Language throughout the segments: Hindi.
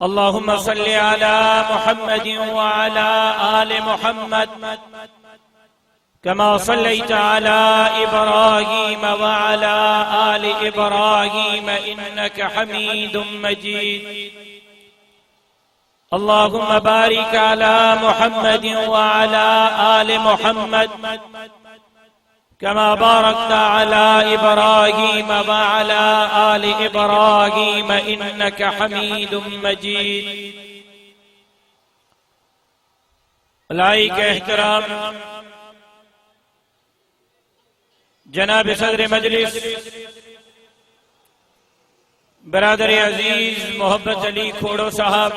अल्लाहुम्मा सल्लि अला मुहम्मदिन व अला आलि मुहम्मद कमा सल्लैता अला इब्राहीम व अला आलि इब्राहीम इन्नका हमीदुम मजीद। अल्लाहुम्मा बारिक अला मुहम्मदिन व अला आलि मुहम्मद कमा बारकता अला इब्राहीम व अला आलि इब्राहीम इन्नका हमीदुम मजीद। लाइक एहतराम जनाब सदर मजलिस बरादर अजीज मोहब्बत अली खोड़ो साहब,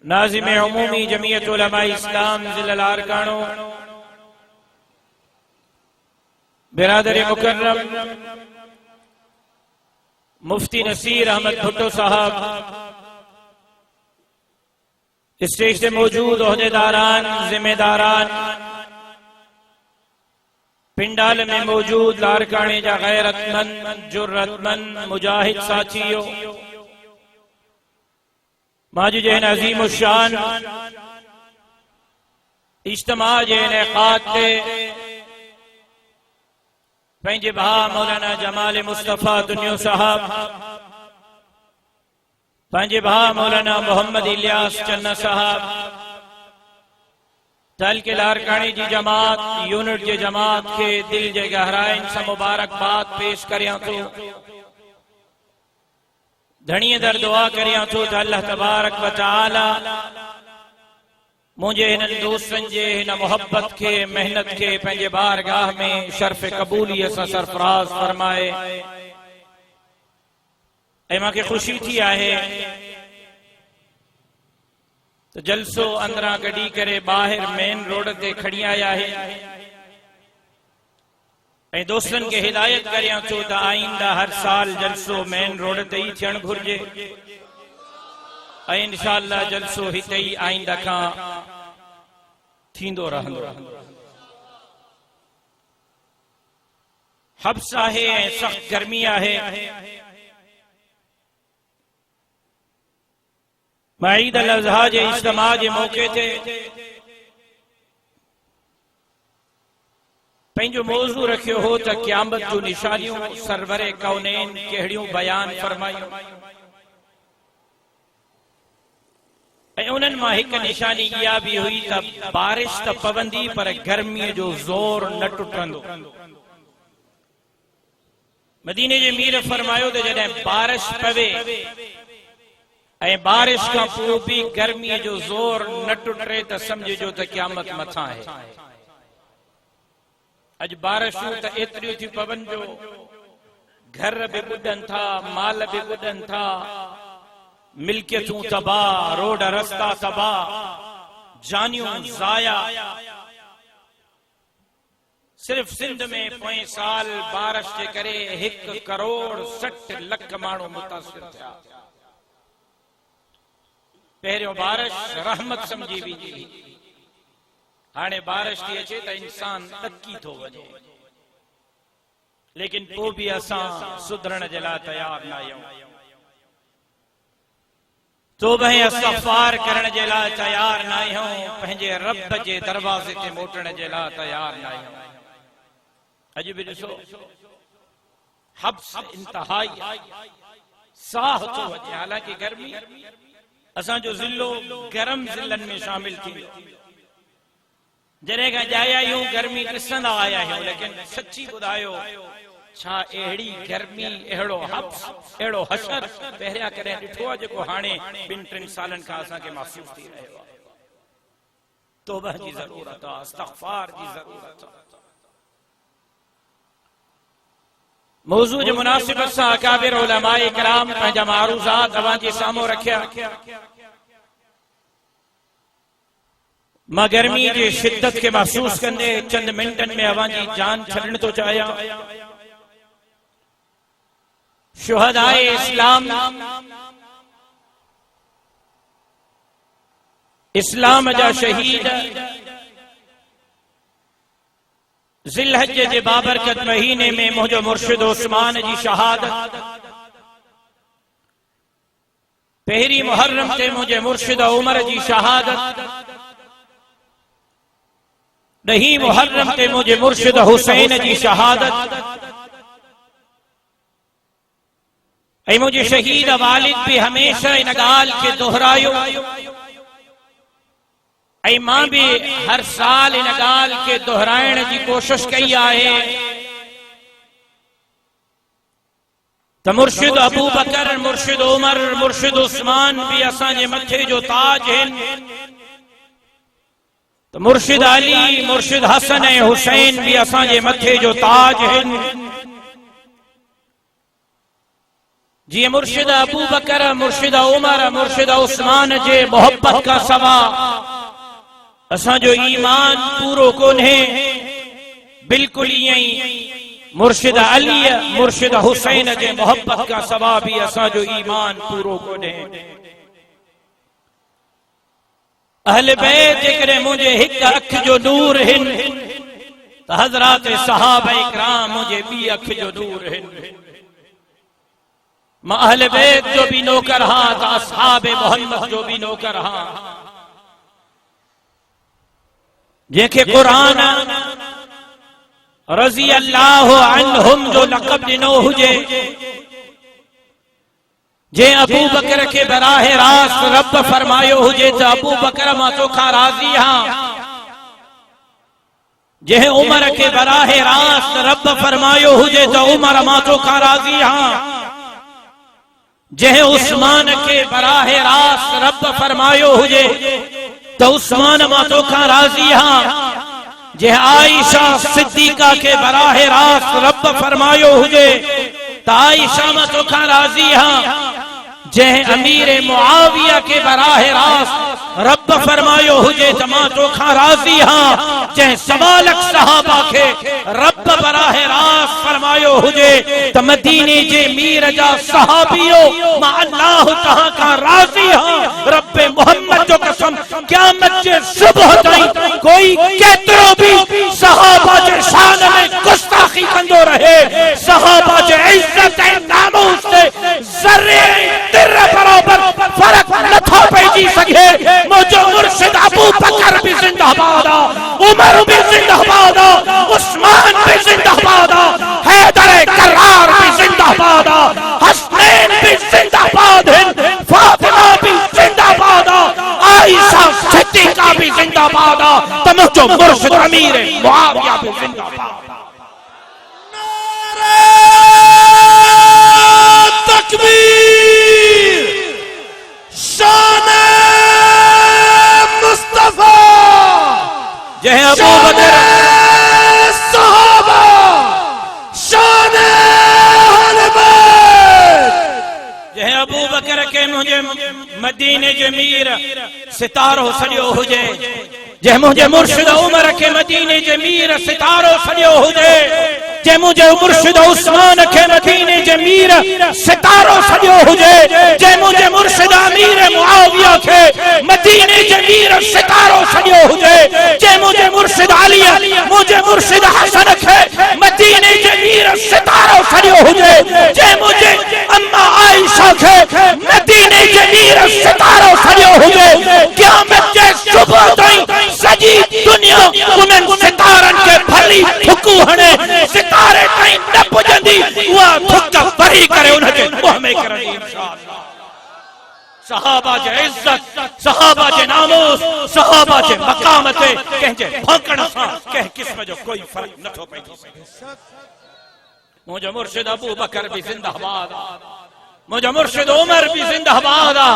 नाज़िम उमूमी जमीयत उलमा इस्लाम जिला अरकानो, बिरादर मुकर्रम मुफ्ती नसीर अहमद भुट्टो साहब, स्टेज से मौजूद ओहदेदारान, जिम्मेदारान, पिंडाल में मौजूद लारकाने जा गैरतमंद जुर्रतमंद मुजाहिद साथियों, माजू जहन अजीम शान इज्तिमा जे इनेकाद ते पंहिंजे भाउ मौलाना जमाल मुस्तफ़ा दुनियो साहब, पंहिंजे भाउ मौलाना मोहम्मद इलियास चन्ना साहब, तहलके लारकानी जी जमात यूनिट जे जमात के दिल जे गहराइन से मुबारकबाद पेश करियां थो। धणीअ दर दुआ करियां थो त अल्लाह तबारक व तआला मुझे हिननि दोस्तनि जे हिन मोहब्बत के मेहनत के पंहिंजे बारगाह में शर्फ कबूलीअ सां सरफराज फरमाए। ऐं मूंखे ख़ुशी थी आहे तो जलसो अंदरां कढी करे ॿाहिरि मेन रोड ते खड़ी आया है। ऐं दोस्तनि के हिदायत करियां थो त आईंदा हर साल जलसो मेन रोड ते ही थियणु घुर्जे ऐं इंशाअल्लाह जलसो हिते ही आईंदा खां थींदो रहंदो। हब्स आहे ऐं सख्त गर्मी आहे। ईद अल अज़हा जे इज्तिमा जे मौके ते पंहिंजो मौज़ू रखियो हो त क़यामत जूं निशानियूं सरवरे कौनैन कहिड़ियूं बयान फरमायूं। ऐं उन्हनि मां हिकु निशानी इहा बि हुई त बारिश त पवंदी पर गर्मीअ जो ज़ोर न टुटंदो। मदीने जे मीर फरमायो त जॾहिं बारिश पवे ऐं बारिश खां पोइ बि गर्मीअ जो ज़ोर न टुटे त समझिजो त क़यामत मथां आहे। अॼु बारिशूं त एतिरियूं थियूं पवनि जो घर बि ॿुॾनि था, माल बि ॿुॾनि था, मिल्कियतूं तबाह, रोड रस्ता तबाह, जानियूं ज़ाया। सिर्फ सिंध में पोएं साल बारिश जे करे 1,60,00,000 माण्हू मुतासिर थिया। पहिरियों बारिश रहमत समझी वेंदी हुई, हाणे बारिश थी अचे त इंसान ॾकी थो वञे। लेकिन पोइ बि असां सुधरण जे लाइ तयार न आहियूं, तौबा ऐं इस्तग़फ़ार करण जे लाइ तयार न आहियूं, पंहिंजे रब जे दरवाज़े ते मोटण जे लाइ तयार न आहियूं। अॼु बि ॾिसो हब्स इंतहाई साह थो अचे। हालांकि गर्मी असांजो ज़िलो गरम ज़िलनि में शामिल थी वियो। जॾहिं खां ॼाया आहियूं गर्मी ॾिसंदा आया आहियूं, लेकिन सची ॿुधायो छा अहिड़ी गर्मी, अहिड़ो हब्स, अहिड़ो हशर पहिरियां कॾहिं ॾिठो आहे जेको हाणे 2-3 सालनि खां असांखे महसूस थी रहियो आहे। तौबा जी ज़रूरत आहे, इस्तग़फ़ार जी ज़रूरत आहे। मौज़ू जे मुनासिबत सां अकाबिर उलमाए किराम पंहिंजा मारूज़ात अवां जे साम्हूं रखिया। मां गर्मी जे शिद्दत के महसूस कंदे चंद मिनटनि में अवां जी जान छॾण थो चाहियां। शुहदाए इस्लाम, इस्लाम जा शहीद ज़िलहज जे बाबरकत महीने में मुंहिंजो मुर्शिद उस्मान जी शहादत पहिरीं मुहर्रम ते मुझे मुर्शिद उमर जी शहादत, 10 मुहर्रम ते मुझे मुर्शिद हुसैन जी शहादत, ऐं मुझे शहीद वालिद भी हमेशा इन गाल के दोहरायो, ऐं मां भी हर साल इन गाल के दोहराइण की कोशिश कई आहे तो मुर्शिद अबू बकर, मुर्शिद उमर, मुर्शिद उस्मान भी असांजे मथे जो ताज हैं, तो मुर्शिद अली, मुर्शिद हसन ऐं हुसैन भी असांजे मथे जो ताज हैं। जी मुर्शिद अबू बकर, मुर्शिद उमर, मुर्शिद उस्मान जे मोहब्बत का सवा असांजो ईमान पूरो कोन्हे, बिल्कुल ईअं मुर्शिद अली, मुर्शिद हुसैन जे मोहब्बत का सवा भी असांजो ईमान पूरो कोन्हे। अहले बैत जेकॾहिं मुंहिंजे हिक अख जो नूर हिन त हज़रात सहाबा इकराम मुंहिंजे ॿी अख जो नूर हिन। मां अहले बैत जो भी नौकर हां त असहाबे मोहम्मद जो भी नौकर हां। जंहिंखे क़ुरान रज़ी अल्लाह अन्हुम जो लक़ब ॾिनो हुजे, जंहिं अबू बकर के बराह रास्त रब फरमायो हुजे त अबू बकर मां तोखां राज़ी हां, जंहिं उमर के बराह रास्त रब फरमायो हुजे त उमर मां तोखां राज़ी हां, जंहिं उस्मान के बराह रास्त रब फरमायो हुजे तो उस्मान मां तोखां राज़ी हां, जंहिं आयशा सिद्दीका के बराह रास्त रब फरमायो हुजे तो आयशा मां तोखां राज़ी हां, जंहिं अमीर मुआविया के बराह रास्त रब फरमायो हुजे तो मां तोखां राज़ी हां, जंहिं सवालक सहाबा के रब बराह रास्त फरमायो हुजे तो मदीने जे मीर जा सहाबियो मां अल्लाह तहां का राज़ी हां। रब मोहम्मद जो कसम क़यामत जे सुबह ताईं कोई केतिरो भी सहाबा जे शान में गुस्ताखी कंदो रहे, सहाबा जे इज्जत ऐं नामूस से ज़र्रे तिर बराबर फर्क नथो पइजी सघे। मुंहिंजो मुर्शिद अबू बकर भी जिंदाबाद आ, उमर भी जिंदाबाद आ, उस्मान भी जिंदाबाद आ, हैदर करार भी जिंदाबाद आ, हसनैन भी जिंदाबाद हैं, फातिमा भी जिंदाबाद आ, आयशा सिद्दीका भी जिंदाबाद आ, तो मुंहिंजो मुर्शिद अमीर मुआविया भी जिंदाबाद। तकबीर, शान मुस्तफा, जय अबू बकर सहाबा, शान अहले बैत, जय अबू बकर के मुझे मदीने जे मीर सितारो सॼो हुजे, जंहिं मुंहिंजे मुर्शिद उमर के मदीने जे मीर सितारो सॼो हुजे, जंहिं मुंहिंजे मुर्शिद उस्मान के मदीने जे मीर सितारो सॼो हुजे, जंहिं मुंहिंजे मुर्शिद अमीर मुआविया के मदीने जे मीर सितारो सॼो हुजे, जंहिं मुंहिंजे मुर्शिद अली, मुंहिंजे मुर्शिद हसन के मदीने जे मीर सितारो सॼो हुजे, जंहिं मुंहिंजे अम्मा आयशा के मदीने जे मीर सितारो सॼो हुजे। क़यामत जे सुबह ताईं सॼी दुनिया उन्हनि सितारनि के भली थुकू हणे सितारे ताईं न पुॼंदी, उहा थुक भरी करे उनजे मुंह में करंदी इंशाअल्लाह। सहाबा जे इज्जत, सहाबा जे नामूस, सहाबा जे मकाम ते कंहिंजे भौंकण सां कंहिं क़िस्म जो कोई फर्क नथो पइजी सघे। मुंहिंजो मुर्शिद अबू बकर भी जिंदाबाद, मुंहिंजो मुर्शिद उमर भी जिंदाबाद आ,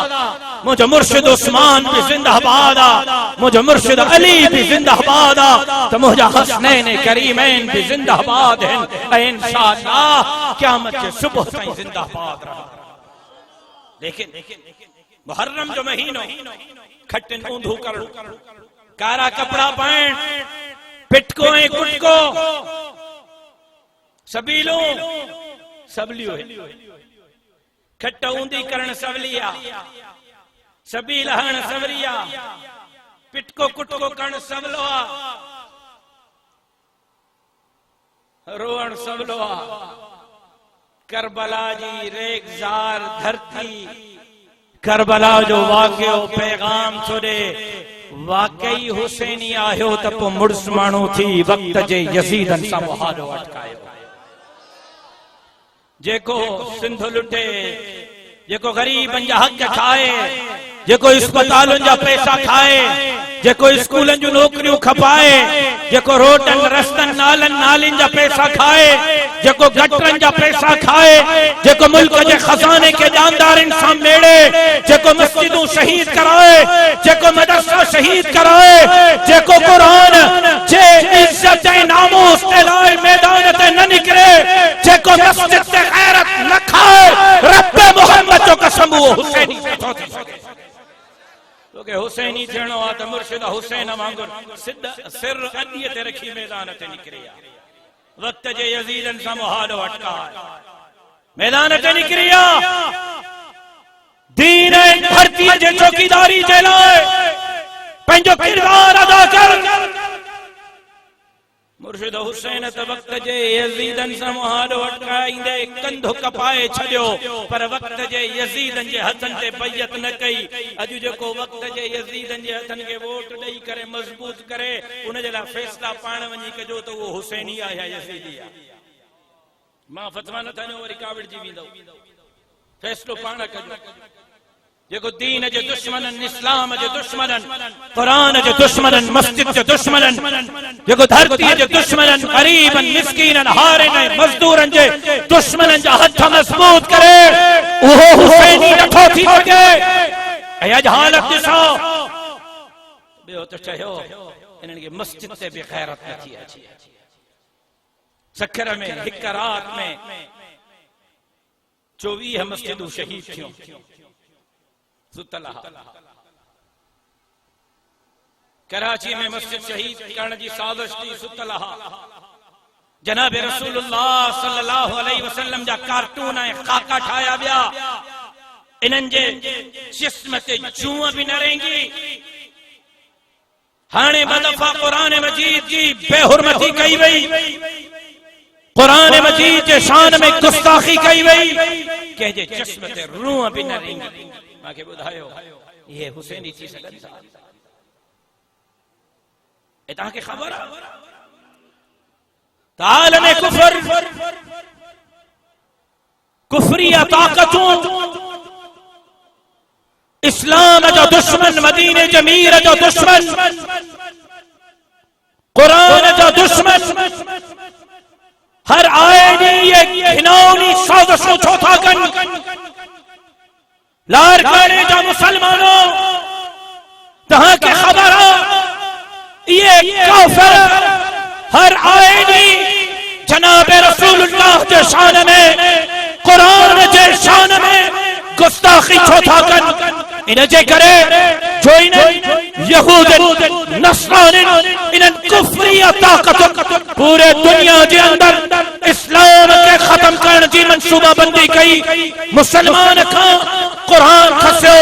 मुंहिंजो मुर्शिद उस्मान भी जिंदाबाद आ, मुंहिंजो मुर्शिद अली भी जिंदाबाद आ, तो मुंहिंजा हसनैन करीमैन भी जिंदाबाद हैं, ऐं इंशाअल्लाह क़यामत के सुबह ताईं जिंदाबाद रहा। लेकिन मुहर्रम जो महीनो खटिन ऊंधू करण, कारा कपड़ा पाइण, पिटको ऐं कुटको, सबीलो सबलियो खट ऊंधी करण सवलिया, सबील हण सवरिया, पिटको कुटको करण सवलो आ, रोअण सवलो आ। करबला जी रेगज़ार धरती करबला जो वाक़ियो पैगाम छोड़े वाकई हुसैनी आयो त पोइ मुड़स माण्हू थी वक्त जे यज़ीदन सां मुहारो अटकायो। जेको सिंध लुटे, जेको गरीबन जा हक खाए, जेको अस्पतालुनि जा पैसा खाए, जेको स्कूलन जूं नौकरियूं खपाए, जेको रोडन रस्तन नालन नालिन जा पैसा खाए, जेको गटरन जा पैसा खाए, जेको मुल्क जे खजाने के जानदारन सां मेड़े, जेको मस्जिदूं शहीद कराए, जेको मदरसा शहीद कराए, जेको कुरान जे इज्जत ऐं नामूस ते लाइ मैदान ते न निकरे, जेको मस्जिद ते गैरत न खाए, रब मोहम्मद जो कसम वो हुसैनी नथो थी सघे। तोखे हुसैनी थियणो आहे त मुर्शिद हुसैन वांगुर सिर अॾीअ ते रखी मैदान ते निकिरी आहे। वक्त जे यज़ीदन सां मुहारो अटकाए मैदान ते निकिरी आहे। दीन ऐं धरतीअ जे चौकीदारी जे लाइ पंहिंजो किरदार अदा कर। मुर्शिद हुसैन त वक्त जे यज़ीदन सां मुहारो अटकाईंदे कंधो कपाए छॾियो, पर वक्त जे यज़ीदन जे हथनि ते बैयत न कई। अॼु जेको वक्त जे यज़ीदन जे हथनि खे वोट ॾेई करे मज़बूत करे उन जे लाइ फैसला पाण वञी कजो त उहो हुसैनी आहे या यज़ीदी आहे। मां फतवा न ठाहियो वरी काविड़जी वेंदो, फैसलो पाण कजो। जेको दीन जे दुश्मनन, इस्लाम जे दुश्मनन, कुरान जे दुश्मनन, मस्जिद जे दुश्मनन, जेको धरती जे दुश्मनन, गरीबन, मिस्कीनन, हारिन ऐं मजदूरन जे दुश्मनन जा हथ मजबूत करे, उहो हुसैनी नथो थी सघे। ऐं अॼु हालत ॾिसो, ॿियो त चयो इन्हनि खे मस्जिद ते बि गैरत नथी अचे। सखर में हिक रात में 24 मस्जिदूं शहीद थियूं। कराची में मस्जिद शहीद करण जी साज़िश थी। सुतलहा जनाब रसूलुल्लाह सल्लल्लाहु अलैहि वसल्लम जा कार्टून ऐं खाका ठाया विया। इन्हनि जे जिस्म ते जूं बि न रेंगी। हाणे ॿ दफ़ा क़ुरान मजीद जी बेहुरमती कई वई, क़ुरान मजीद जे शान में गुस्ताखी कई वई, कंहिंजे जिस्म ते रूह बि न रेंगी। मांखे ॿुधायो ये हुसैनी थी सघनि था? ऐं तव्हांखे ख़बर आहे त आलम कुफर, कुफरिया ताक़तूं, इस्लाम जो दुश्मन, मदीने जे मीर जो दुश्मन, कुरान जो दुश्मन, हर आए ये घिनौनी साज़िशूं छो था कनि? लारकाने जा मुसलमानों, तहांखे ख़बर आहे ये काफ़िर हर आईनी जनाब रसूलुल्लाह जे शान में, कुरान जे शान में गुस्ताखी छो था कनि? इन जे करे जो इन्हनि यहूदन, नसरानिन, इन्हनि कुफरिया ताक़त पूरे दुनिया जे अंदर इस्लाम के खत्म करण जी मनसूबाबंदी कई। मुसलमान खां कुरान खसियो,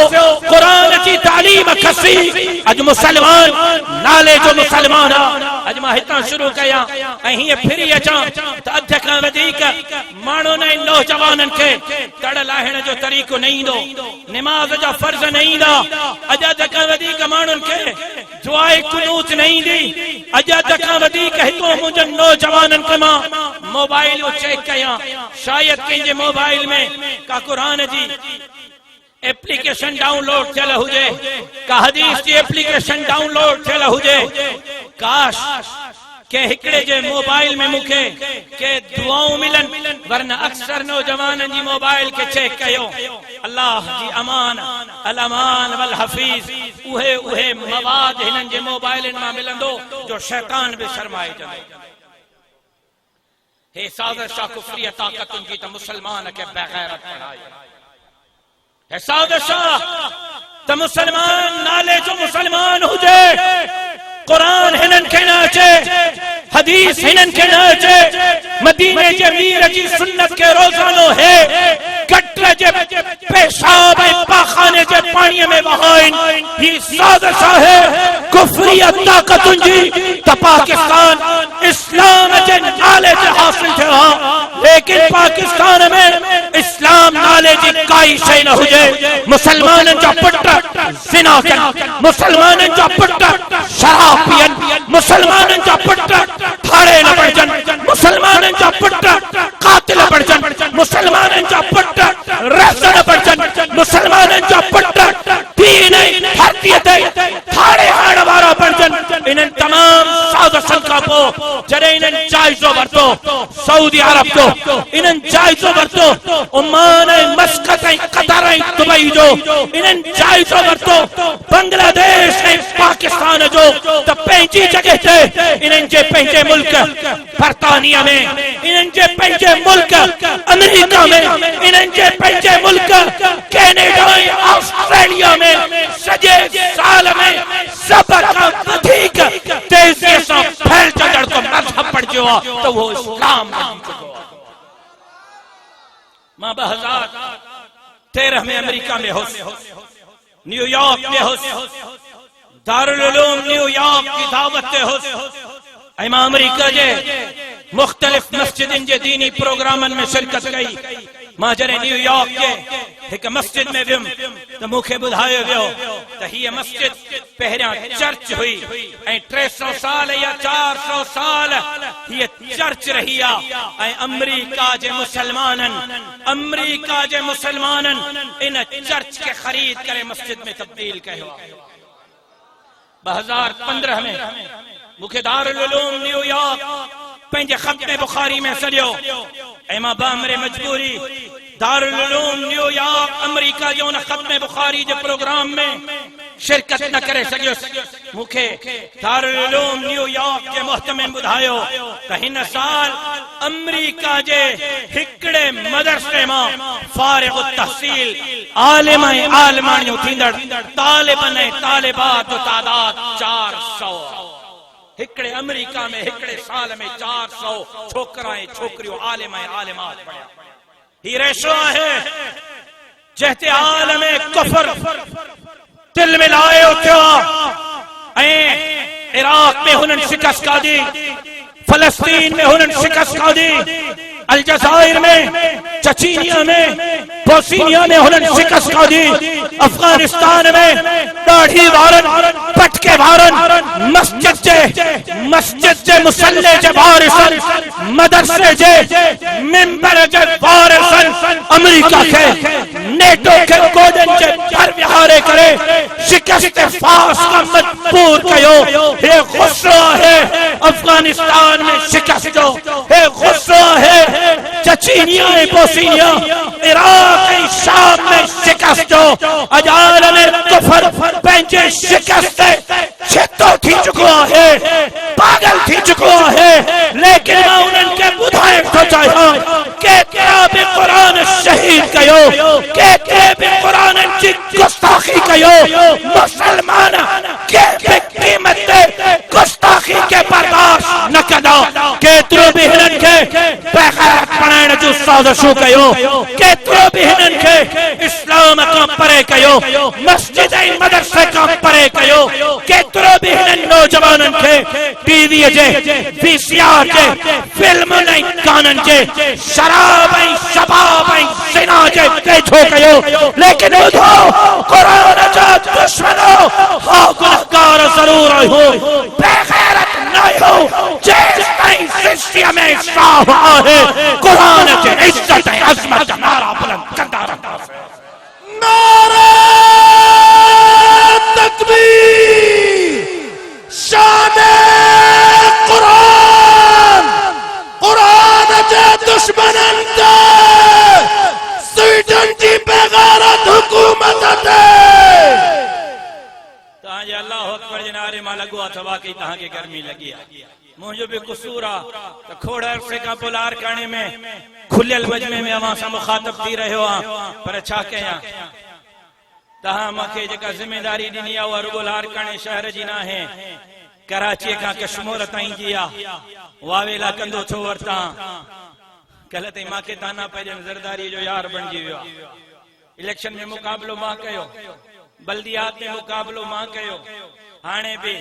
कुरान जी तालीम खसी। अॼु मुसलमान नाले जो मुसलमान आहे। अॼु मां हितां शुरू कयां ऐं हीअं फिरी अचां त अध खां वधीक माण्हुनि ऐं नौजवाननि खे तड़ लाहिण जो तरीक़ो न ईंदो, निमाज़ जा फर्ज़ न ईंदा। अॼु अध खां वधीक माण्हुनि खे दुआए कुनूत न ईंदी। अॼु अध खां वधीक हिकिड़ो मुंहिंजनि नौजवाननि खे मां मोबाइल चेक कयां, शायद कंहिंजे मोबाइल में का कुरान जी एप्लीकेशन डाउनलोड थियल हुजे, का हदीस जी एप्लीकेशन डाउनलोड थियल हुजे। काश के हिकड़े जे मोबाइल में मुखे के दुआऊं मिलन, वरना अक्सर नौजवाननि जी मोबाइल के चेक कयो। अल्लाह जी अमान, अल अमान वल हफीज, उहे उहे मवाद हिननि जे मोबाइलनि मां मिलंदो जो शैतान बि शर्माए जंदो। हे साज़िशा कुफरिया ताक़तुनि जी त मुसलमान के बेगैरत बणाई। हे साज़िशा त मुसलमान नाले जो मुसलमान हुजे, कुरान हिननि खे न अचे, हदीस हिननि खे न अचे, मदीने जे मीर जी सुन्नत के रोज़ानो है गटर जे पेशाब ऐं पाखाने जे पाणीअ में वहाइन। ही साज़िश है कुफरिया ताक़तुनि जी त पाकिस्तान इस्लाम जे नाले ते हासिल थियो, लेकिन पाकिस्तान में इस्लाम नाले नाले जी काई शइ न हुजे, मुसलमाननि जा पुट ज़िना कनि, मुसलमाननि जा पुट शराब पीअनि, मुसलमाननि जा पुट ठाणे न बणजनि, मुसलमाननि जा पुट कातिल बणजनि, मुसलमाननि जा पुट रहसन बणजनि, मुसलमाननि जा पुट दीन धरतीअ ते ठाणे हणण वारा बणजनि। इन्हनि तमाम साज़िशन खां पोइ जॾहिं इन्हनि जाइज़ो वरितो सऊदी अरब जो, इन्हनि जाइज़ो वरितो ओमान ऐं मस्कत ऐं कतर ऐं दुबई जो, इन्हनि जाइज़ो वरितो बांग्लादेश ऐं पाकिस्तान जो, त पंहिंजी जॻह ते इन्हनि जे पंहिंजे मुल्क बर्तानिया में, इन्हनि जे पंहिंजे मुल्क अमेरिका में, इन्हनि जे पंहिंजे मुल्क कैनेडा ऐं ऑस्ट्रेलिया में सॼे साल में सभ खां वधीक तेज़ीअ सां फैलजंदड़ को मज़हब बणिजियो आहे त उहो इस्लाम बणिजी चुको आहे। मां 2013 में अमेरिका में हुउसि, न्यूयॉर्क में हुउसि, दारुल उलूम न्यूयॉर्क की दावत ते हुउसि ऐं मां अमेरिका जे मुख़्तलिफ़ मस्जिदनि जे दीनी प्रोग्रामनि में शिरकत कई। मां जॾहिं न्यूयॉर्क जे हिकु मस्जिद में वियुमि त मूंखे ॿुधायो वियो त हीअ मस्जिद पहिरियां चर्च हुई ऐं 300 साल या 400 साल हीअ चर्च रही आहे ऐं अमेरिका जे मुसलमाननि इन चर्च खे ख़रीद करे मस्जिद में तब्दील कयो। 2015 में मूंखे दारुल उलूम न्यूयॉर्क पंहिंजे ख़त्मे बुखारी में सॼो ऐं मां बामरे मजबूरी दारुल उलूम न्यूयॉर्क अमेरिका जो उन ख़त्मे बुखारी जे प्रोग्राम में शिरकत न करे सघियुसि। मूंखे दारुल उलूम न्यूयॉर्क जे मुहतमिम ॿुधायो त हिन साल अमेरिका जे हिकिड़े मदरसे मां फारिग़ तहसील आलिम ऐं आलिमाणियूं थींदड़ तालिबन ऐं तालिबात जो तादाद 400। हिकिड़े अमेरिका में हिकिड़े साल में 400 छोकरा ऐं छोकरियूं आलिम ऐं आलिमात बणिया। ही रेशो है जहते आलम कुफर दिल में लाए उठियो ऐं इराक में हुननि शिकस्त खाधी, फलस्तीन में हुननि शिकस्त खाधी, अलजाइर में, चचीनिया में, बोस्निया में हुननि शिकस्त खाधी, अफगानिस्तान में ॾाढी वारनि पटके वारनि मस्जिद जे मुसल्ले जे वारिसन, मदरसे जे मिंबर जे वारिसन अमेरिका खे नेटो के गोदन जे भर विहारे करे शिकस्त फास का मजबूर कयो। हे गुस्सा है अफगानिस्तान में शिकस्त जो, हे गुस्सा है चचीनिया ऐं बोस्निया, इराक ऐं शाम में शिकस्त जो। अॼु आलम कुफर पंहिंजे शिकस्त छितो थी चुको है, पागल थी चुको है। लेकिन मां उन्हनि खे ॿुधाइण थो चाहियां केतिरा बि क़ुरान शहीद कयो, केतिरे बि क़ुरान जी गुस्ताखी कयो, मुसलमान कंहिं बि क़ीमत ते गुस्ताखी के बर्दाश्त न कंदा। केतिरो बि हिननि खे बेग़ैरत बणाइण जूं साज़िशूं कयो, केतिरो बि हिननि खे इस्लाम खां परे कयो, मस्जिद ऐं मदरसे खां परे कयो, केतिरो बि हिननि नौजवाननि खे टीवीअ जे VCR जे फिल्मुनि ऐं गाननि जे शराब ऐं शबाब ऐं ज़िना जे वेझो कयो। लेकिन ॿुधो क़ुरान जा दुश्मनो हा गुनहगार ज़रूर आहियो, बेग़ैरत न आहियो। जेसिताईं सृष्टिअ में साह आहे क़ुरान जे इज़्ज़त ऐं अज़मत जा नारा बुलंद कंदा रहंदासीं। नारा तकबीर, शाने कुरान, कुरान जे दुश्मननि ते स्वीडन जी बेग़ैरत हुकूमत ते तव्हांजे अल्लाह अकबर जे नारे मां लॻो आहे त वाकई तव्हांखे गर्मी लॻी आहे। मुंहिंजो बि कसूर आहे त खोड़ अरसे खां पोइ लारकाणे में खुलियल मजमे में अवां सां मुखातब थी रहियो आहियां, पर छा कयां। तव्हां मूंखे जेका ज़िमेदारी ॾिनी आहे उहा रुॻो लारकाणे शहर जी न आहे, कराची खां कश्मीर ताईं जी आहे। वावेला कंदो छो वरिता, कल्ह ताईं मूंखे ताना पंहिंजे ज़रदारी जो यार बणिजी वियो आहे। इलेक्शन में मुक़ाबलो मां कयो, बल्दियात में मुक़ाबलो मां कयो, हाणे बि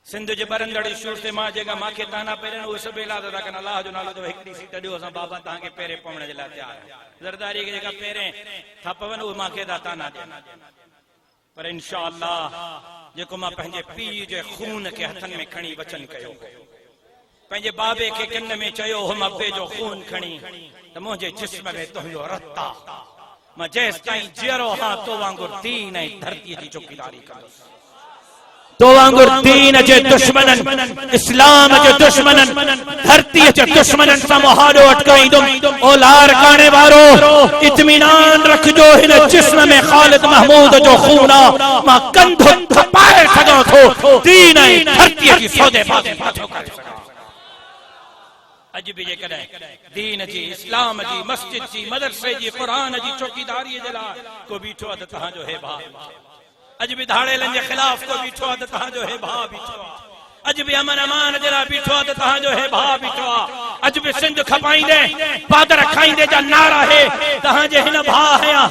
सिंध जे बरंदड़ी शूर से मां जेका मांखे ताना पेरन उहे सभु इलाज था कनि अलाह जो नालो तो हिकिड़ी सीट ॾियो असां बाबा तव्हांखे पहिरें पवण जे लाइ तयार आहियूं ज़रदारी खे जेका पहिरें था पवनि उहे मांखे था ताना ॾियनि पर इंशा अल्लाह जेको मां पंहिंजे पीउ जे खून खे हथनि में खणी वचन कयो पंहिंजे बाबे खे किन में चयो हो मां बे जो खून खणी त मुंहिंजे जिस्म में तुंहिंजो रत आहे मां जेसि ताईं जीअरो हा तो वांगुरु दीन ऐं धरतीअ जी चौकीदारी कंदुसि तो वांगुर दीन जे दुश्मनन इस्लाम जे दुश्मनन धरती जे दुश्मनन सां मुहारो अटकाईंदुम ओ लार काने वारो इत्मीनान रखजो हिन जिस्म में खालिद महमूद जो खून आ मां कंधो थपाए सघां थो दीन ऐं धरतीअ जी सौदेबाज़ी नथो करे सघां अज भी जेकॾहिं दीन जी इस्लाम जी मस्जिद जी मदरसे जी कुरान जी चौकीदारी जे लाइ को बीठो आहे त तव्हांजो हे भाउ अज भी धाड़ेलनि जे खिलाफ को बीठो आहे त तव्हांजो हे भाउ बीठो आहे अज भी अमन अमान जे लाइ बीठो आहे त तव्हांजो हे भाउ बीठो आहे अज भी सिंध खपाईंदे पादर खाईंदे जा नारा है तव्हांजे हिन भाउ हया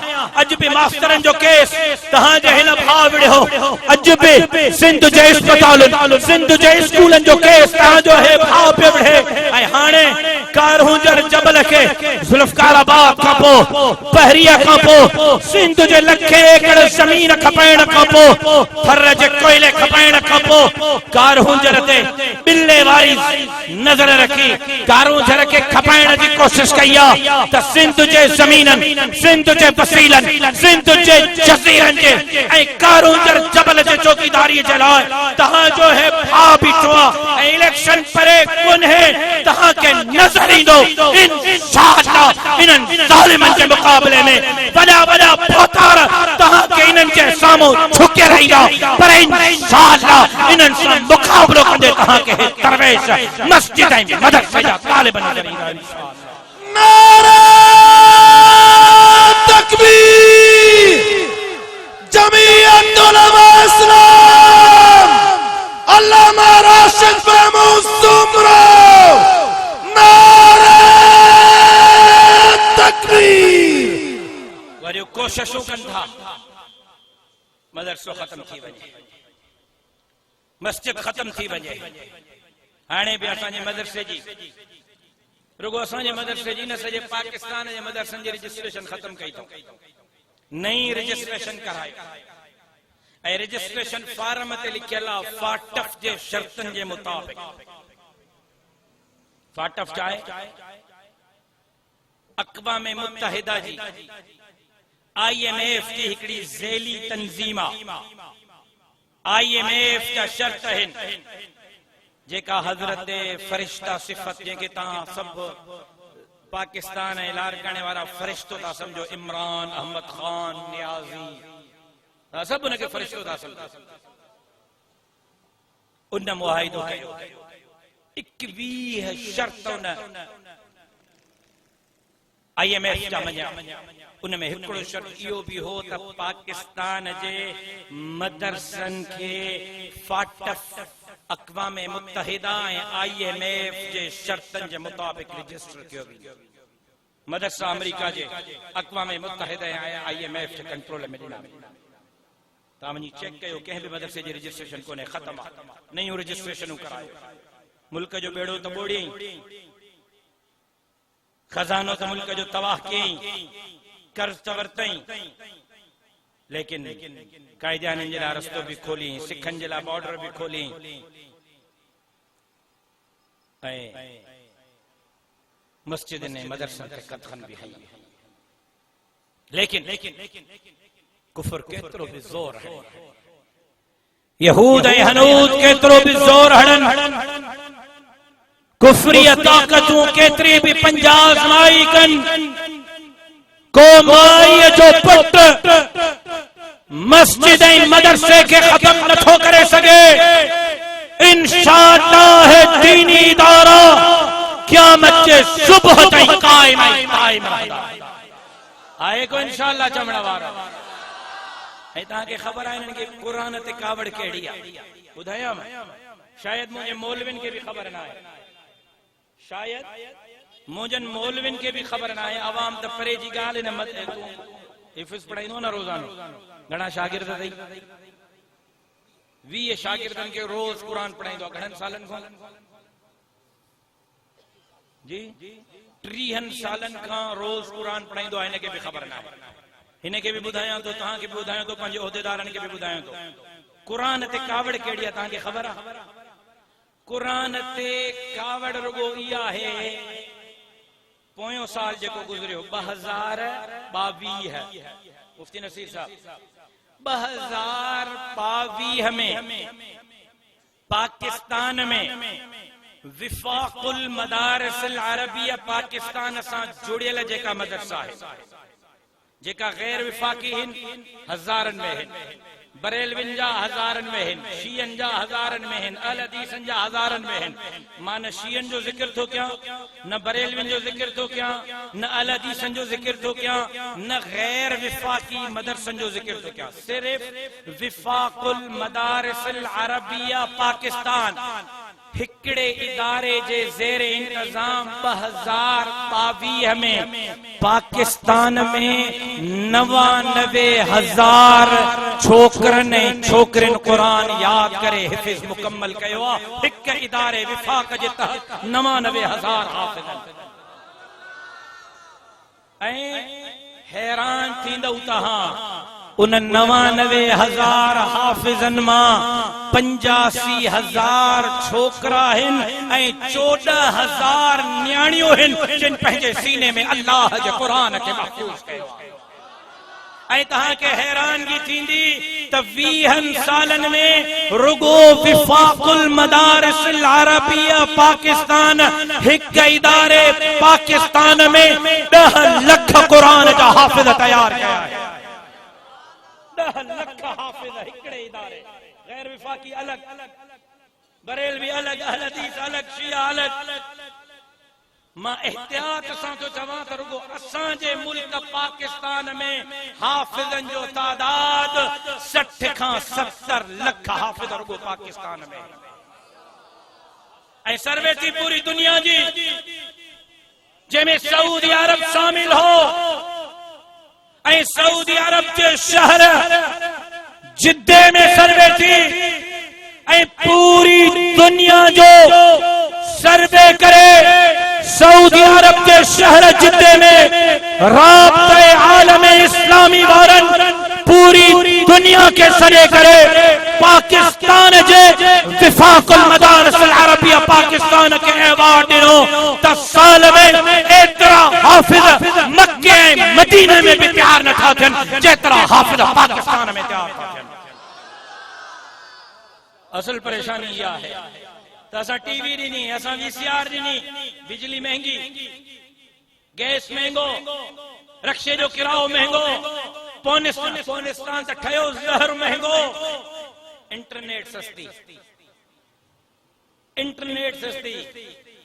अज भी मास्तरनि जो केस तव्हांजे हिन भाउ विढ़ियो अज भी सिंध जे अस्पतालुनि सिंध जे स्कूलनि जो केस तव्हांजो हे भाउ पियो विढ़े ऐं हाणे कारहूंजर जबल के जुल्फकाराबाद का पो पहरिया का पो सिंध जे लखे एकड़ जमीन खपाइण का पो थर जे कोयले खपाइण का पो कारहूंजर ते बिल्ले वारी नजर रखी कारहूंजर के खपाइण जी कोशिश कई त सिंध जे जमीनन सिंध जे वसीलन सिंध जे जज़ीरन जे ऐं कारहूंजर जबल जे चौकीदारी जे लाइ तहां जो है भाउ बीठो आहे ऐं इलेक्शन परे कोन है तहां के नजर इंशाअल्लाह इन्हनि ज़ालिमनि जे मुक़ाबले में वॾा वॾा पोतार तहां के इन्हनि जे साम्हूं झुके रहींदा पर इंशाअल्लाह इन्हनि सां मुक़ाबलो कंदे तहां के दरवेश मस्जिद ऐं मदरसे जा तालिब नज़र ईंदा इंशाअल्लाह नारा तकबीर जमीयत उलमा इस्लाम अल्लामा राशिद महमूद सुमरो वरी कोशिशूं कनि था मदरसो ख़त्म थी वञे मस्जिद ख़त्म थी वञे हाणे बि असांजे मदरसे जी रुगो असांजे मदरसे जी न सॼे पाकिस्तान जे मदरसनि जी रजिस्ट्रेशन ख़त्म कई अथऊं नई रजिस्ट्रेशन करायो ऐं रजिस्ट्रेशन फार्म ते लिखियल आहे फाटफ जे शर्तनि जे मुताबिक़ फाटफ छा आहे अक़वाम मुत्तहिदा जी IMF की हिकड़ी ज़ैली तंजीम IMF जा शर्त आहिनि जेका हज़रत फरिश्ता सिफ़त जंहिंखे तव्हां सभु पाकिस्तान ऐं लारकाने वारा फरिश्तो था सम्झो इमरान अहमद खान नियाज़ी सभु उनखे फरिश्तो था सम्झो उन मुआहिदो कयो 21 शर्त उन IMF जा मञिया उनमें हिकिड़ो शर्त इहो बि हो त पाकिस्तान जे मदरसनि खे फाटफ अक़वाम मुत्तहिदा ऐं IMF जे शर्तनि जे मुताबिक़ रजिस्टर कयो वेंदो मदरसा अमेरिका जे अक़वाम मुत्तहिदा ऐं IMF जे कंट्रोल में ॾिना तव्हां वञी चेक कयो कंहिं बि मदरसे जी रजिस्ट्रेशन कोन्हे ख़त्म आहे नयूं रजिस्ट्रेशनूं करायो मुल्क जो बेड़ो त ॿोड़ियईं खजानो तो मुल्क जो तबाह कई कर्ज तो वरतई लेकिन कायदान जे लाइ रस्तो भी खोली सिखनि जे लाइ बॉर्डर भी खोली ऐं मस्जिद ने मदरसन ते कदखन भी हई लेकिन कुफर केतिरो भी ज़ोर है यहूद ऐं हनूद केतिरो भी ज़ोर हड़न कुफरी ताक़तूं केतिरी भी पंजाब आज़माई कन को माई जो पुट मस्जिद ऐं मदरसे के खत्म नथो करे सके इंशाअल्लाह दीनी इदारा क़यामत जे सुबह ताईं कायम रहंदा आए को इंशाअल्लाह चवण वारा ऐं तव्हांखे ख़बर आहे इन्हनि खे क़ुरान ते कावड़ कहिड़ी आहे ॿुधायां शायदि मुंहिंजे मौलविन खे बि ख़बर न आहे शायद मोजन मौलविन के भी खबर ना है आवाम त परे जी गाल न मत तू हिफ्ज़ पढ़ाइनो ना रोजानो घणा शागिर्द अथई 20 शागिर्दनि खे रोज़ क़ुरान पढ़ाईंदो आहे। घणनि सालनि खां जी 30 सालनि खां रोज़ क़ुरान पढ़ाईंदो आहे। हिनखे बि ख़बर न आहे। हिनखे बि ॿुधायां थो, तव्हांखे बि ॿुधायां थो, पंहिंजे उहिदेदारनि खे बि ॿुधायां थो। क़ुरान ते कावड़ कहिड़ी आहे तव्हांखे ख़बर आहे? क़ुरान ते कावड़ रुगो इहा आहे, पोयों साल जेको गुज़रियो 2022 मुफ्ती नसीर साहब 2022 में पाकिस्तान में विफाकुल मदारिसिल अरबिया पाकिस्तान सां जुड़ियल जेका मदरसा है, जेका गैर विफाकी हिन हज़ारनि में हिन, बरेलविन जा हज़ारनि में हिन, शीयन जा हज़ारनि में हिन, अहल हदीसन जा हज़ारनि में हिन। मां न शीयन जो ज़िक्र थो कयां, न बरेलविन जो ज़िक्र थो कयां, न अहल हदीसन जो ज़िक्र थो कयां, न गैर विफाकी मदरसन जो ज़िक्र थो कयां। सिर्फ विफाकुल मदारिसिल अरबिया पाकिस्तान हिकड़े इदारे जे ज़ेर इंतजाम 2022 में पाकिस्तान में 99,000 छोकरनि ऐं छोकरियुनि क़ुरान याद करे हिफ़्ज़ मुकम्मल कयो आहे। हिक इदारे विफाक जे तहत 99,000 हाफ़िज़। ऐं हैरान थींदव तव्हां, उन 99,000 हाफ़िज़नि मां 85,000 छोकरा आहिनि ऐं 14,000 न्याणियूं आहिनि जिन पंहिंजे सीने में अल्लाह जे क़ुरान खे महफ़ूज़ कयो आहे। ऐं तव्हांखे हैरानगी थींदी त 20 सालनि में रुगो विफाकुल मदारिसिल अरबिया पाकिस्तान हिक इदारे पाकिस्तान में 10 लख क़ुरान जा हाफ़िज़ तैयार कया आहे। 10 लख हाफ़िज़ हिकड़े इदारे, गैर विफाकी अलग, बरेलवी अलग, अहल हदीस अलग, शिया अलग। मां एहतियात सां तो चवां त रुगो असांजे मुल्क पाकिस्तान में हाफ़िज़नि जो तादाद 60 खां 70 लख हाफ़िज़ रुगो पाकिस्तान में। ऐं सर्वे थी पूरी दुनिया जी, जंहिंमें सऊदी अरब शामिल हो ऐं सऊदी अरब जे शहर जिद्दे में सर्वे थी ऐं पूरी दुनिया जो सर्वे करे सऊदी अरब के शहर जिद्दे में राब्ते आलमे इस्लामी वारन पूरी दुनिया के सरे करे पाकिस्तान जे विफाकुल मदारिसिल अरबिया पाकिस्तान के अवार्ड ॾिनो त साल में एतिरा हाफ़िज़ मक्के मदीने में भी तैयार न था थियनि जेतिरा हाफ़िज़ पाकिस्तान में तैयार था थियनि। असल परेशानी इहा है त असां टीवी ॾिनी, असां VCR ॾिनी, बिजली महंगी, गैस महंगो, रक्शे जो किराओ महंगो, पोनिस्तान त ठहियो ज़हर महंगो, इंटरनेट सस्ती,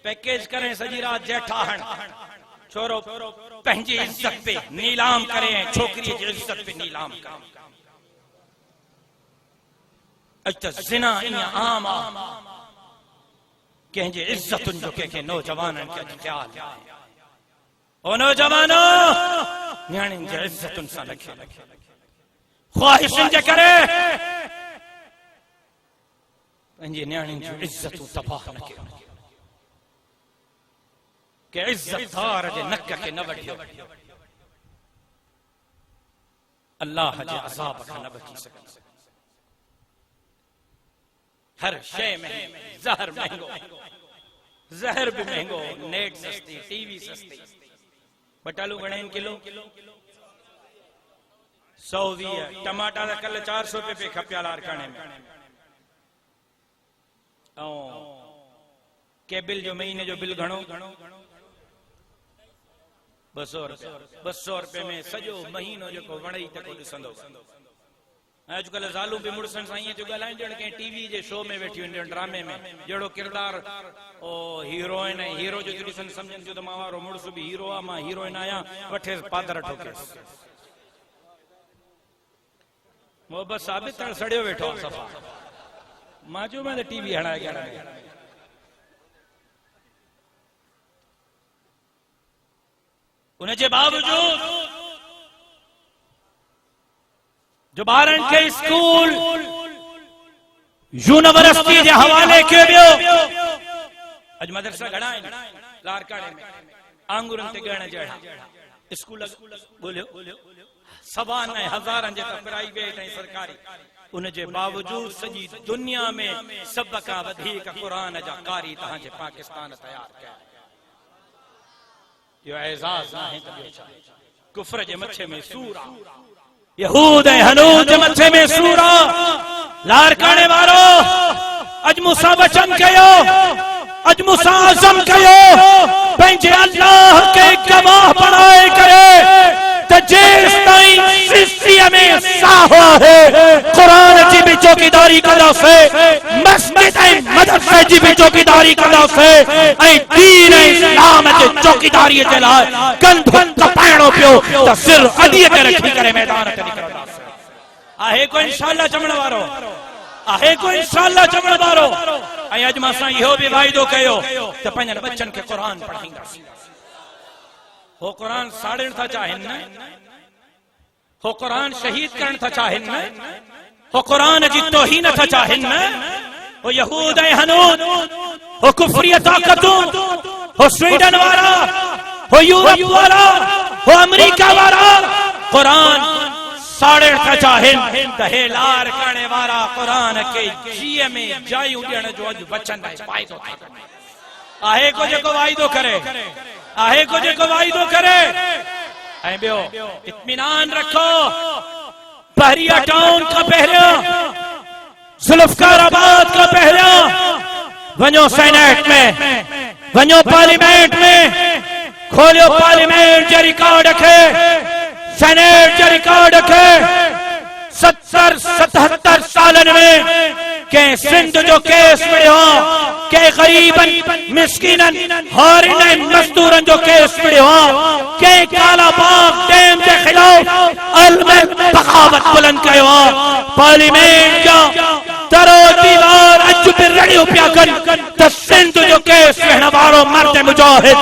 पैकेज करें सॼी रात जेठाहण, छोरो पंहिंजी इज्जत पे नीलाम करें, छोकरी जी इज्जत पे नीलाम करें। अच ज़िना ईअं आम आहे, कंहिंजे इज्जतुनि जो कंहिंखे नौजवाननि खे ख़्याल ओ नौजवानो न्याणियुनि जे इज्जतुनि सां न खेल, ख़्वाहिशुनि जे करे पंहिंजी न्याणियुनि जूं इज्जतूं तबाह न कयो, के इज्जतदार जे नक खे न वढियो, अल्लाह जे अज़ाब खां न बची सघे। हर शय में ज़हर महंगो, ज़हर भी महंगो, नेट सस्ती, टीवी सस्ती। बटालू घणे किलो 120, टमाटा त कल 400 रुपए पे खपिया लारकाने में। केबिल जो महीने जो बिल घणो 200 रुपए में सॼो महीनो जेको वणई तको ॾिसंदो। अॼुकल्ह ज़ालूं बि मुड़ुसनि सां ईअं थियूं ॻाल्हाइनि ॼण कंहिं टीवी जे शो में वेठी आहिनि, ड्रामे में, जहिड़ो किरदार ओ हीरोइन ऐं हीरो जो थियूं ॾिसनि, सम्झनि थियूं त मां वारो मुड़ुस बि हीरो आहे, मां हीरोइन आहियां, वठेसि पादर ठोकेसि। मोहबत साबित थियण सड़ियो वेठो आहे सफ़ा। मां चयो मां त टीवी हणाए घर में। उनजे बावजूद जो ॿारनि खे स्कूल यूनिवर्सिटी जे हवाले कयो वियो। अज मदरसा घणा आहिनि लारकाणे में, आंगुरनि ते ॻण जहिड़ा स्कूल ॻोल्हियो, सवा न हज़ारनि जे प्राइवेट ऐं सरकारी। उन जे बावजूद सॼी दुनिया में सभ खां वधीक क़ुरान जा कारी तव्हांजे पाकिस्तान तयार कया। इहो एज़ाज़ नाहे त ॿियो छा? कुफ्र जे मथे में सूर आहे, यहूद ऐं हनूद जे मथे में सूर आहे। लारकाणे वारो अज मूंसां वचन कयो, अज मूंसां आज़म कयो, पंहिंजे अल्लाह खे गवाह बणाए करे त जेस ताईं सिस्तीअ में साह आहे क़ुरान जी भी चौकीदारी कंदासीं, मस्जिद ऐं मदरसे जी भी चौकीदारी कंदासीं, ऐं दीन ऐं इस्लाम जे चौकीदारीअ जे लाइ कंधु कपाइणो पियो त सिर अॾीअ ते रखी करे मैदान ते निकिरंदासीं। आहे को इंशाअल्लाह चवण वारो, आहे को इंशाअल्लाह चवण वारो। ऐं अॼु मां सां इहो बि वाइदो कयो त पंहिंजनि बच्चनि खे क़ुरान पढ़ाईंदासीं। हो क़ुरान साड़ण था चाहिनि न, हो क़ुरान शहीद करण था चाहिनि न, हो क़ुरान जी तौहीन था चाहिनि न। हो यहूद ऐं हनूद, हो कुफरी ताक़तूं, हो स्वीडन वारा, हो यूरोप वारा, हो अमेरिका वारा क़ुरान साड़ण था चाहिनि त हे लारकाणे वारा क़ुरान खे जीअ में जायूं ॾियण जो अॼु वचन ऐं वाइदो था कनि। आहे को जेको वाइदो करे, आहे को जेको वाइदो करे। ऐं ॿियो इत्मीनान रखो, बहरिया टाउन खां पहिरियों, जुल्फकाराबाद खां पहिरियों वञो सेनेट में, वञो पार्लियामेंट में, खोलियो पार्लियामेंट जे रिकॉर्ड खे, सेनेट जे रिकॉर्ड खे। 70-77 सालनि में कंहिं सिंध जो केस मिलियो, कंहिं ग़रीबनि मिस्कीननि हारिन ऐं मज़दूरनि जो केस मिलियो, कंहिं काला बाग डैम जे ख़िलाफ़ अलमल बग़ावत बुलंद कयो। पार्लियामेंट जा दरो दीवार अॼु बि रड़ियूं पिया कनि त सिंध जो केस वेहण वारो मर्द मुजाहिद,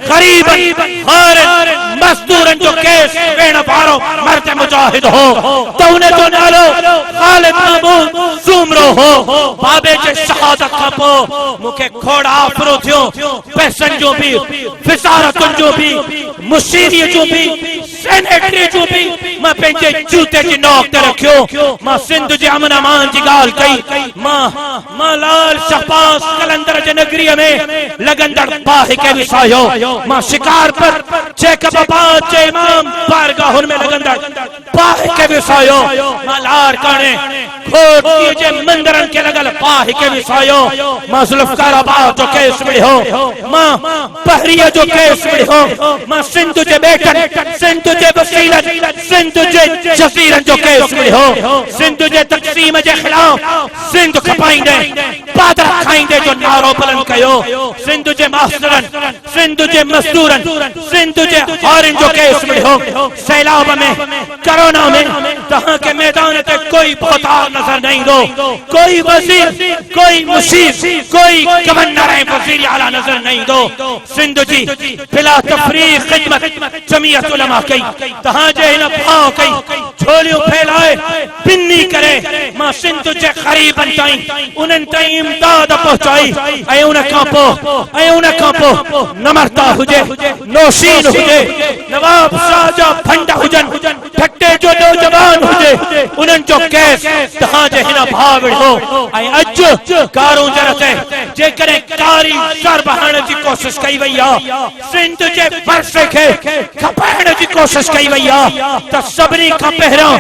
ग़रीबनि हारिन मज़दूरनि जो केस वेहण वारो मर्द मुजाहिद हो त उन जो नालो ख़ालिद महमूद ज़ूमरो हो। बाबे जे शहादत खां पोइ मूंखे खोड़ आफरो थियो, पैसनि जो बि, विज़ारतुनि जो बि, मुशीरीअ जो बि, सेनेटरी जो बि मां पंहिंजे जूते जी नोक ते रखियो। मां सिंध जे अमन अमान जी ॻाल्हि कई, मां लाल शहबाज़ कलंदर जे नगरीअ में लॻंदड़ बाहि खे विसायो, मां शिकारपुर जैकबाबाद जे इमाम बारगाहुनि में लॻंदड़ बाहि खे विसायो, मां लारकाणे खोड़ीअ जे मंदरनि खे लॻल बाहि खे विसायो, मां जुल्फकाराबाद जो केस मिलियो, मां बहरिया जो केस मिलियो, मां सिंध जे बेटनि, सिंध जे वसीलनि, सिंध जे जज़ीरनि जो केस मिलियो, सिंध जे तक़सीम जे ख़िलाफ़ सिंध खपाईंदे बादल खाईंदे जो नारो बुलंद कयो, सिंध जे मास्तरनि, सिंध जे मज़दूरनि, सिंध जे हारिन जो केस मिलियो। सैलाब में, कोरोना में तव्हांखे मैदान ते कोई बहुतार नज़र न ईंदो, कोई वज़ीर, कोई मुशीर, कोई गवर्नर ऐं वज़ीर आला नज़र न ईंदो। सिंध जी बिला तफ़रीक़ ख़िदमत जमीयत उलमा कई, तव्हांजे हिन भाउ कई, झोलियूं फैलाए पिनी करे मां सिंध जे ग़रीबनि ताईं, उन्हनि ताईं इमदाद पहुचाई। ऐं उन खां पोइ नमरता हुजे, नौशीन हुजे, नवाब शाह जा भंड हुजनि, ठट्टे जो नौजवान हुजे, उन्हनि जो केस तव्हांजे हिन भाउ विढ़ो। ऐं अॼु कारूं जर ते जेकॾहिं कारी सर बहाइण जी कोशिश कई वई आहे, सिंध जे वर्षे खे खपाइण जी कोशिश कई वई आहे, त सभिनी खां पहिरियों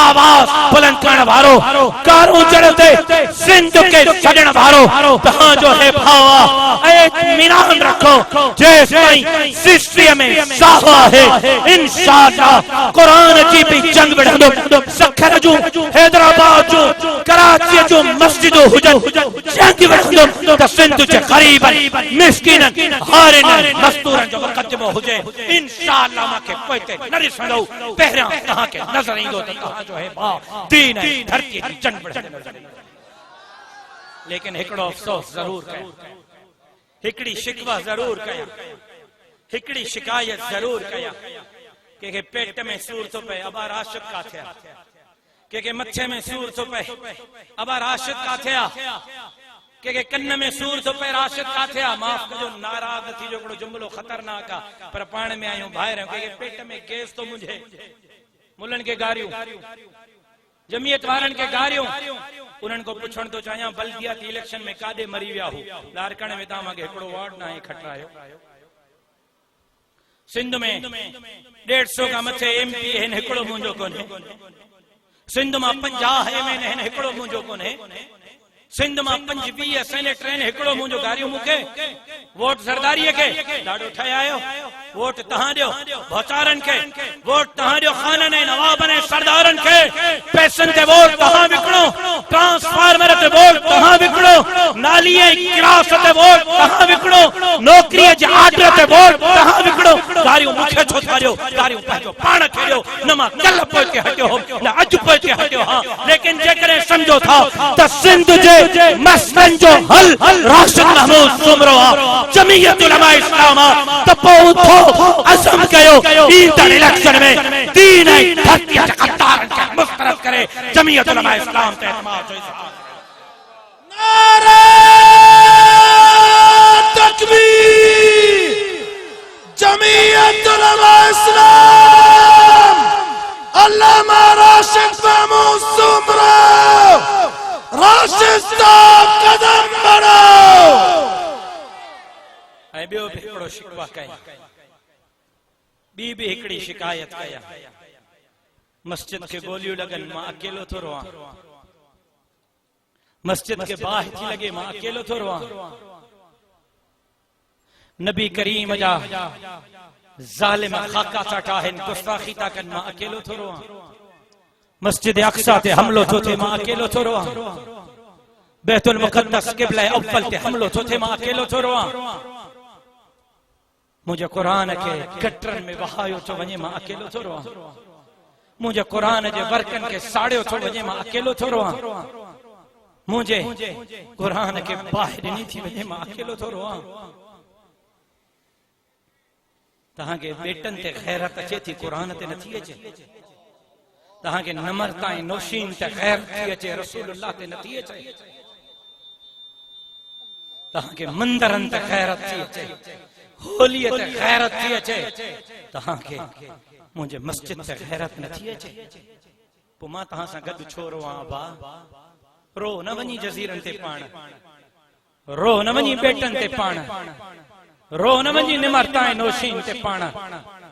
आवाज़ बुलंद करण वारो, कारूं जर ते सिंध खे छॾण वारो तव्हांजो हे भाउ आहे। ऐं इत्मीनान रखो, जेसि ताईं सिस्टीअ में साह आहे इंशाअल्लाह क़ुरान जी भी जंग विढ़ंदो। सखर जूं, हैदराबाद जूं, कराची जूं मस्जिदूं हुजनि, जंग विढ़ंदो त सिंध जे ग़रीबनि, मिस्कीननि, हारिननि, मज़दूरनि जो मुक़दमो हुजे। इंशाअल्लाह मूंखे पोइते न ॾिसंदो, पहिरियां तव्हांखे नज़र ईंदो त तव्हांजो हे भाउ दीन ऐं धरतीअ जी जंग विढ़ंदो। लेकिन हिकिड़ो अफ़सोस ज़रूर कयां, हिकिड़ी शिकवा ज़रूर कयां, हिकिड़ी शिकायत ज़रूर कयां। कंहिंखे पेट में सूर थो पए, अबा राशिद का थिया, के मथे में सूर थो पे अबा राशिद काथे आ के कन्न में सूर थो पे राशिद काथे आ माफ कजो नाराज थी जो हिकिड़ो जुमिलो ख़तरनाक आ पर पाण में आयूं ॿाहिरि के पेट में गैस तो मुझे मुल्हनि के गारियूं जमीयत वारनि के गारियूं उन्हनि को पुछण तो चाहियां बल्दियाती इलेक्शन में काॾे मरी विया हो लारकण में तव्हां मूंखे हिकिड़ो वार्ड न आहे खटरायो सिंध में 150 खां मथे MP आहिनि हिकिड़ो मुंहिंजो कोन्हे सिंध मां 50 MN आहिनि हिकिड़ो मुंहिंजो कोन्हे सिंध मां 25 सेनेटर आहिनि हिकिड़ो मुंहिंजो गारियूं मूंखे वोट ज़रदारीअ खे ॾाढो ठहिया आहियो वोट तव्हां ॾियो भौचारनि खे वोट तव्हां ॾियो ख़ाननि ऐं नवाबनि ऐं सरदारनि खे पैसनि ते वोट तव्हां विकिणो ट्रांसफार्मर ते वोट तव्हां विकिणो नाली ऐं क्लास ते वोट तव्हां विकिणो नौकरीअ जे आर्डर ते वोट तव्हां विकिणो गारियूं मूंखे छो था ॾियो गारियूं पंहिंजो पाण खे ॾियो न मां कल्ह पोइ ते हटियो हो न अॼु पोइ ते हटियो हा लेकिन जेकॾहिं सम्झो था त सिंध जे मसइलनि जो हल राशिद महमूद सुमरो जमीयत उलमा इस्लाम त पोइ उथो अज़म कयो ईंदड़ इलेक्शन में दीन ऐं धरतीअ जे क़द्दारनि खे मुस्तरद करे जमीयत उलमा इस्लाम ते एतमाद जो इज़हार नारे तकबीर जमीयत उलमा इस्लाम अल्लामा राशिद महमूद सुमरो राशिद साहब कदम बढ़ाओ ऐं ॿियो बि हिकिड़ो शिकवा कया ॿी बि हिकिड़ी शिकायत कया मस्जिद के गोलियूं लॻनि मां अकेलो थो रहां मस्जिद के बाहि थी लॻे मां अकेलो थो रहां नबी करीम जा ज़ालिम खाका था ठाहिनि गुस्ताखी था कनि मां अकेलो थो रहां मस्जिद अक्सा ते हमलो थो थिए मां अकेलो थो रहां बैतुल मुक़द्दस क़िबला अव्वल ते हमलो थो थिए मां अकेलो थो रहां मुझे कुरान के गटरन में वहायो थो वञे मां अकेलो थो रहां मुझे कुरान जे वर्कन के साड़ियो थो वञे मां अकेलो थो रहां मुझे कुरान के बाहि ॾिनी थी वञे मां अकेलो थो रहां तव्हांखे बेटनि ते ग़ैरत अचे थी कुरान ते नथी अचे तव्हांखे नम्रता ऐं नौशीन ते ग़ैरत थी अचे रसूलुल्लाह ते नथी अचे तव्हांखे मंदरनि ते ग़ैरत थी अचे होलीअ ते ग़ैरत थी अचे तव्हांखे मुंहिंजे मस्जिद ते ग़ैरत नथी अचे पोइ मां तव्हां सां गॾु छो रहां भा रो न वञी जज़ीरनि ते पाण रो न वञी बेटनि ते पाण रो न वञी निमरता ऐं नौशीन ते पाण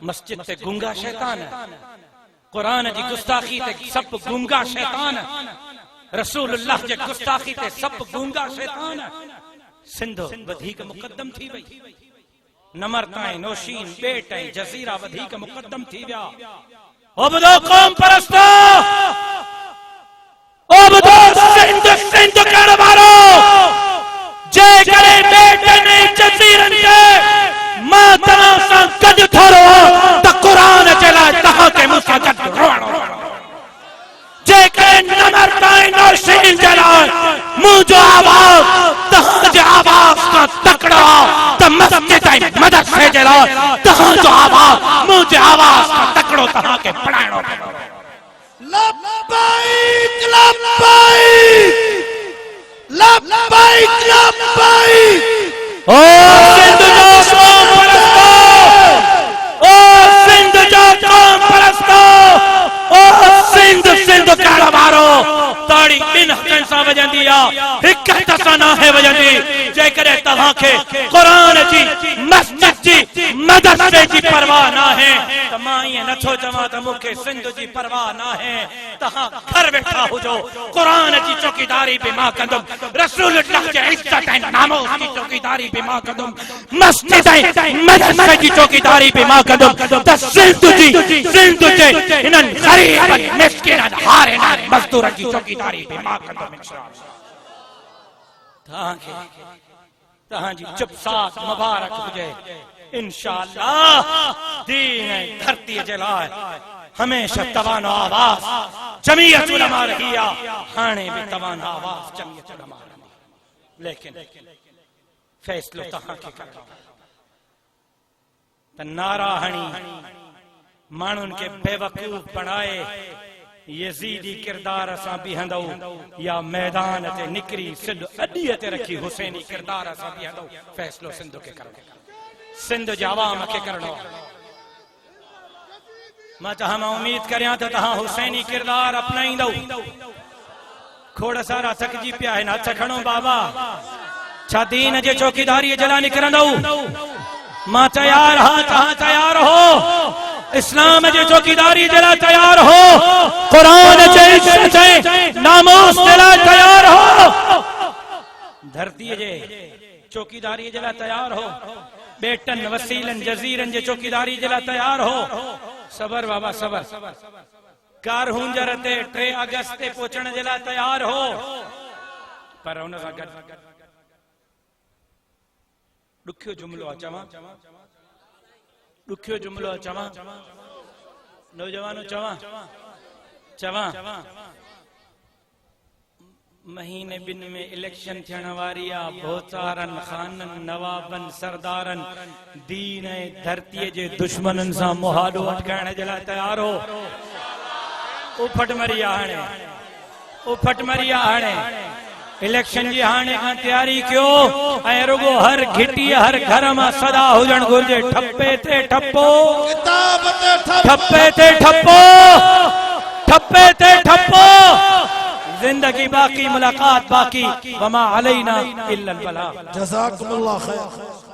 मस्जिद ते गुंगा शैतान कुरान जी गुस्ताखी ते सब गुंगा शैतान रसूलुल्लाह जे गुस्ताखी ते सब गुंगा शैतान सिंध वधीक मुक़द्दम थी वई नमरता ऐं नौशीन बेट ऐं जज़ीरा वधीक मुक़द्दम थी विया ओ ॿुधो क़ौम परस्तो ओ ॿुधो सिंध सिंध करण वारो जेकॾहिं बेटनि ऐं जज़ीरनि ते मां तव्हां सां गॾु थो रहां त कुरान जे लाइ तव्हांखे मूंसां गॾु रहणो जेकॾहिं नमरता ऐं नौशीन जे लाइ मुंहिंजो आवाज़ तव्हांजे आवाज़ खां तकिड़ो त मस्जिद ऐं मदरसे जे लाइ तव्हांजो आवाज़ मुंहिंजे आवाज़ खां तकिड़ो तव्हांखे पढ़ाइणो पवंदो लब्बाइक लब्बाइक लब्बाइक लब्बाइक ओ सिंध जो क़ौम परस्तो ओ सिंध जो क़ौम परस्तो ओ सिंध सिंध करण वारो ताड़ी ॿिनि हथनि सां वॼंदी आहे हिक हथ सां नाहे वॼंदी जेकॾहिं तव्हांखे क़ुरान जी मस्जिद जी मदरसे जी परवाह नाहे त मां ईअं नथो चवां त मूंखे सिंध जी परवाह नाहे तव्हां घर वेठा हुजो क़ुरान जी चौकीदारी बि मां कंदुमि रसूलुल्लाह जे इज़्ज़त ऐं नामूस जी चौकीदारी बि मां कंदुमि मस्जिद ऐं मदरसे जी चौकीदारी बि मां कंदुमि त सिंध जे हिननि ग़रीबनि मिस्किननि हारियुनि मज़दूरनि जी चौकीदारी बि मां कंदुमि इंशाअल्लाह तव्हांजी चुप साथ मुबारक हुजे इंशाअल्लाह दीन ऐं धरतीअ जे लाइ हमेशा तव्हांजो आवाज़ जमीयत उलमा रही आहे हाणे बि तव्हांजो आवाज़ जमीयत उलमा रही लेकिन फ़ैसिलो तव्हांखे करणो त नारा हणी माण्हुनि खे बेवकूफ़ बणाए यजीदी किरदार असां बीहंदो या मैदान ते निकरी सिंध अॾीअ ते रखी हुसैनी किरदार असां बीहंदो फैसलो सिंध के करणो सिंध जे आवाम के करणो मां तहां उम्मीद करियां त तहां हुसैनी किरदार अपनाईंदो खोड़ सारा थकजी पिया आहिनि हथ खणो बाबा छा दीन जे चौकीदारी जे लाइ निकिरंदो मां तयार हां तहां तयार हो इस्लाम जे चौकीदारी जे लाइ तयार हो कुरान जे इज्जत नामूस जे लाइ तयार हो धरती जे चौकीदारी जे लाइ तयार हो बेटन वसीलन जजीरन जे चौकीदारी जे लाइ तयार हो सबर बाबा सबर कार हुंजर ते 3 अगस्त ते पहुचण जे लाइ तयार हो पर हुन सां गॾु ॾुखियो जुमिलो चवां ॾुखियो जुमिलो चवां नौजवानो चवां महीने बिन में इलेक्शन थियण वारी आहे भोतारन खानन नवाबन सरदारन दीन ऐं धरतीअ जे दुश्मनन सां मुहादो अटकाइण जे लाइ तयार हो उफट मरी आहे हाणे इलेक्शन जी हाणे खां तैयारी कयो ऐं रुगो हर घिटी हर घर मां सदा हुजण घुर्जे ठप्पे ते ठप्पो किताब ते ठप्पे ते ठप्पो ठप्पे ते ठप्पो जिंदगी बाकी मुलाकात बाकी वमा अलैना इल्लल बलाग जज़ाकुमुल्लाह खैर